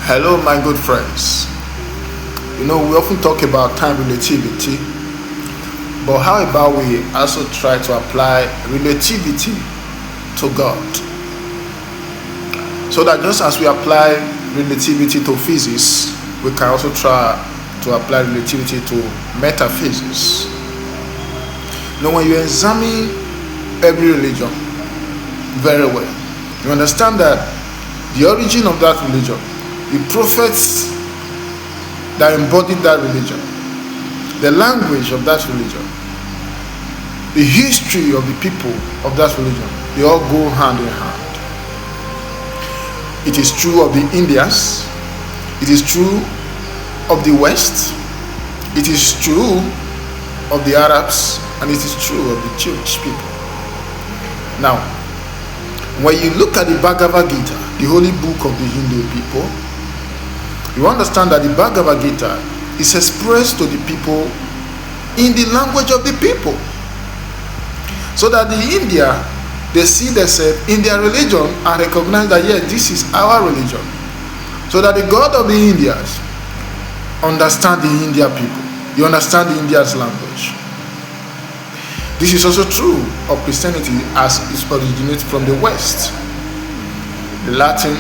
Hello, my good friends. We often talk about time relativity, but how about we also try to apply relativity to God? So that just as we apply relativity to physics, we can also try to apply relativity to metaphysics. When you examine every religion very well, you understand that the origin of that religion, the prophets that embodied that religion, the language of that religion, the history of the people of that religion, they all go hand in hand. It is true of the Indians, it is true of the West, it is true of the Arabs, and it is true of the Jewish people. Now, when you look at the Bhagavad Gita, the holy book of the Hindu people, you understand that the Bhagavad Gita is expressed to the people in the language of the people. So that the India, they see themselves in their religion and recognize that yes, this is our religion. So that the God of the Indians understand the India people. You understand the India's language. This is also true of Christianity as it originates from the West. The Latin,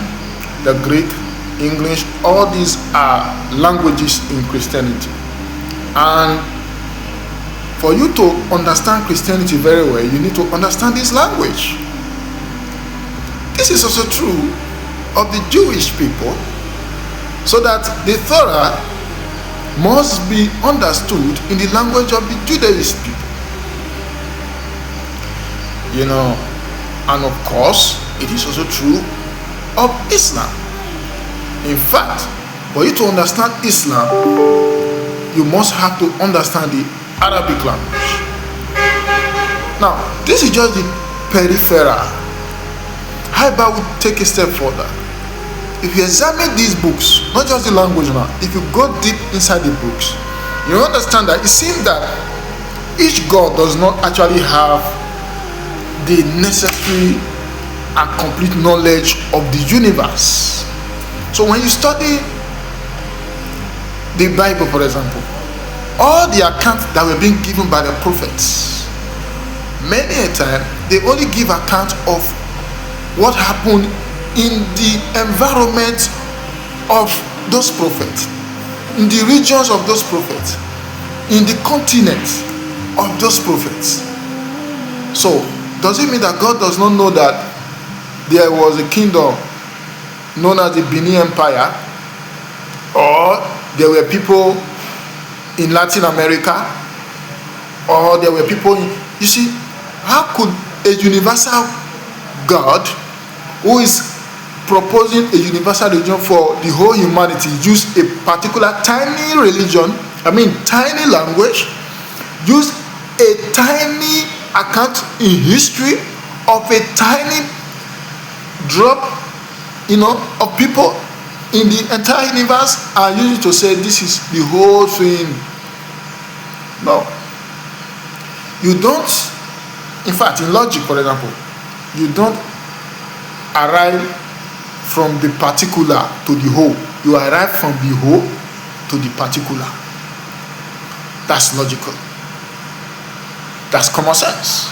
the Greek, English, all these are languages in Christianity. And for you to understand Christianity very well, you need to understand this language. This is also true of the Jewish people, so that the Torah must be understood in the language of the Judaist people. And of course, it is also true of Islam. In fact, for you to understand Islam, you must have to understand the Arabic language. Now, this is just the peripheral. How about we take a step further? If you examine these books, not just the language now, if you go deep inside the books, you understand that it seems that each God does not actually have the necessary and complete knowledge of the universe. So when you study the Bible, for example, all the accounts that were being given by the prophets, many a time they only give account of what happened in the environment of those prophets, in the regions of those prophets, in the continent of those prophets. So does it mean that God does not know that there was a kingdom known as the Benin Empire, or there were people in Latin America, or there were people in... You see, how could a universal God who is proposing a universal religion for the whole humanity use a particular tiny religion, tiny language, use a tiny account in history of a tiny drop of people in the entire universe and use it to say this is the whole thing? No. You don't, in fact, in logic, for example, you don't arrive from the particular to the whole. You arrive from the whole to the particular. That's logical. That's common sense.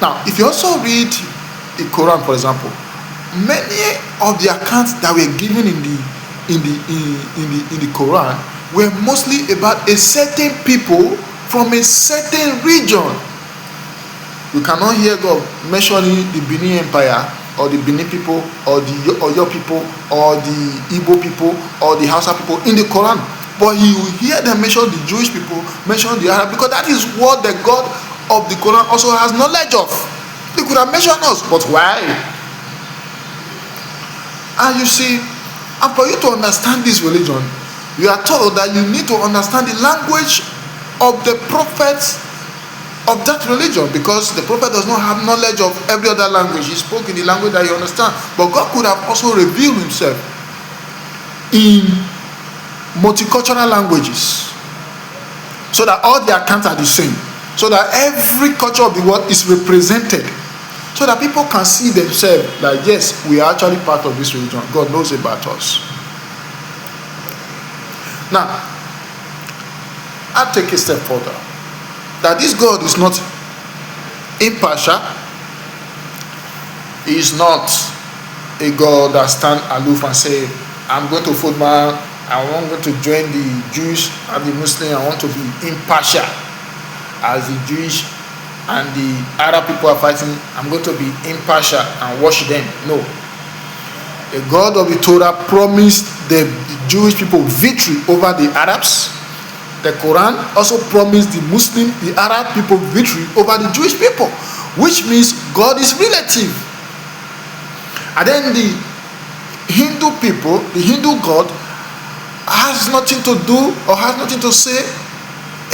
Now, if you also read the Quran, for example, many of the accounts that were given in the Quran were mostly about a certain people from a certain region. You cannot hear God mentioning the Benin Empire or the Benin people or the Oyo people or the Igbo people or the Hausa people in the Quran, but you will hear them mention the Jewish people, mention the Arab, because that is what the God of the Quran also has knowledge of. They could have mentioned us, but why? And you see, and for you to understand this religion, you are told that you need to understand the language of the prophets of that religion, because the prophet does not have knowledge of every other language. He spoke in the language that you understand, but God could have also revealed himself in multicultural languages, so that all the accounts are the same, so that every culture of the world is represented, so that people can see themselves like, yes, we are actually part of this religion. God knows about us. Now, I'll take a step further. That this God is not impartial. He is not a God that stand aloof and say, I'm going to fold my, I want to join the Jewish and the Muslim. I want to be impartial. As the Jewish and the Arab people are fighting, I'm going to be impartial and watch them. No. The God of the Torah promised the Jewish people victory over the Arabs. The Quran also promised the Muslim, the Arab people victory over the Jewish people, which means God is relative. And then the Hindu people, the Hindu God, has nothing to do or has nothing to say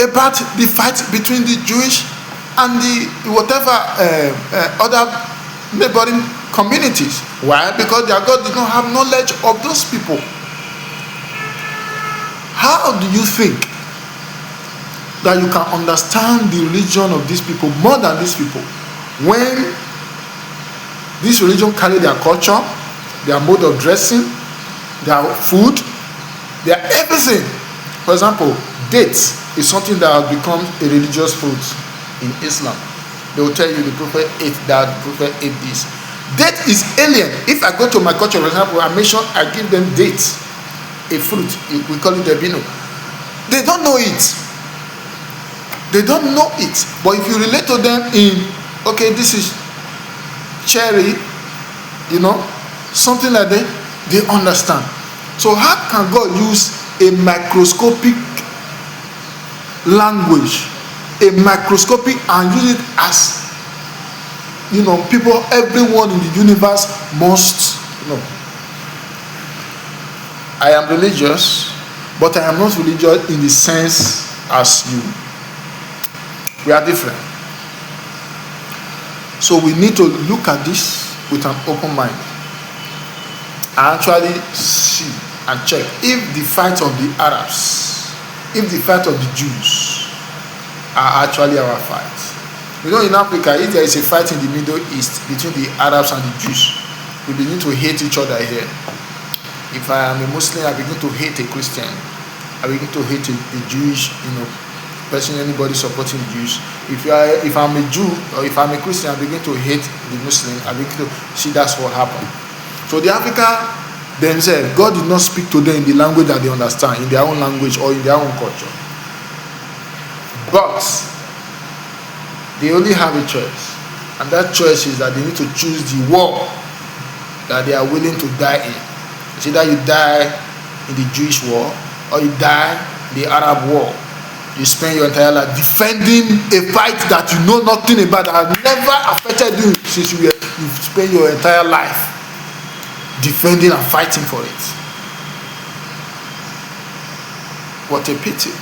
about the fight between the Jewish and the whatever other neighboring communities. Why? Because their God did not have knowledge of those people. How do you think that you can understand the religion of these people more than these people when this religion carry their culture, their mode of dressing, their food, their everything? For example, dates is something that has become a religious food in Islam. They will tell you the prophet ate that, the prophet ate this. Date is alien. If I go to my culture, for example, I give them dates, a fruit, we call it debino. They don't know it. They don't know it. But if you relate to them in, okay, this is cherry, something like that, they understand. So how can God use a microscopic language, and use it as, people, everyone in the universe must know? I am religious, but I am not religious in the sense as you. We are different. So we need to look at this with an open mind and actually see and check if the fight of the Arabs, if the fight of the Jews are actually our fight. In Africa, if there is a fight in the Middle East between the Arabs and the Jews, we begin to hate each other here. If I am a Muslim, I begin to hate a Christian. I begin to hate a Jewish, person, anybody supporting the Jews. If I'm a Jew or if I'm a Christian, I begin to hate the Muslim. I begin to see that's what happened. So the Africa themselves, God did not speak to them in the language that they understand, in their own language or in their own culture. But they only have a choice, and that choice is that they need to choose the war that they are willing to die in. It's either you die in the Jewish war or you die in the Arab war. You spend your entire life defending a fight that you know nothing about, that has never affected you since you spend your entire life defending and fighting for it. What a pity.